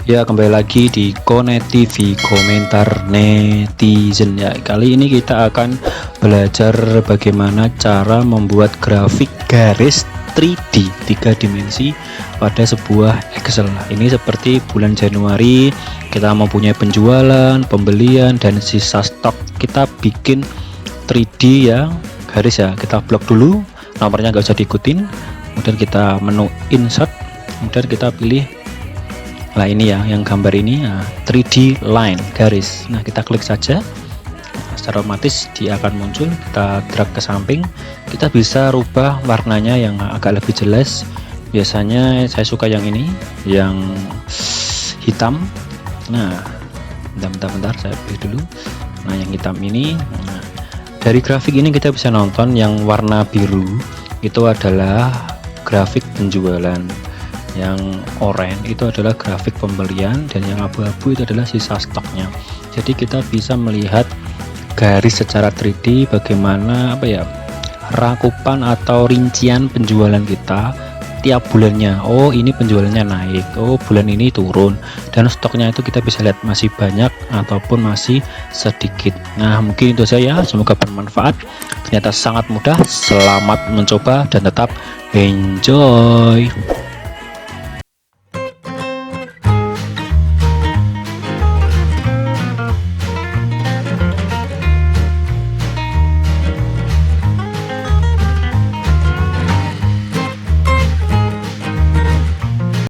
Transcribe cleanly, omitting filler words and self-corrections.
Ya, kembali lagi di Konet TV Komentar Netizen ya. Kali ini kita akan belajar bagaimana cara membuat grafik garis 3D 3 dimensi pada sebuah Excel. Ini seperti bulan Januari kita mempunyai penjualan, pembelian, dan sisa stok. Kita bikin 3D ya, garis ya. Kita blok dulu, nomornya nggak usah diikutin. Kemudian kita menu insert, kemudian kita pilih. Nah ini ya, yang gambar ini 3D line garis. Nah kita klik saja, secara otomatis dia akan muncul. Kita drag ke samping, kita bisa rubah warnanya yang agak lebih jelas. Biasanya saya suka yang ini, yang hitam. Nah bentar saya pilih dulu. Nah yang hitam ini. Nah, dari grafik ini kita bisa nonton yang warna biru itu adalah grafik penjualan, yang oranye itu adalah grafik pembelian, dan yang abu-abu itu adalah sisa stoknya. Jadi kita bisa melihat garis secara 3D bagaimana rakupan atau rincian penjualan kita tiap bulannya. Oh ini penjualannya naik, oh bulan ini turun, dan stoknya itu kita bisa lihat masih banyak ataupun masih sedikit. Nah mungkin itu saja, semoga bermanfaat. Ternyata sangat mudah. Selamat mencoba dan tetap enjoy.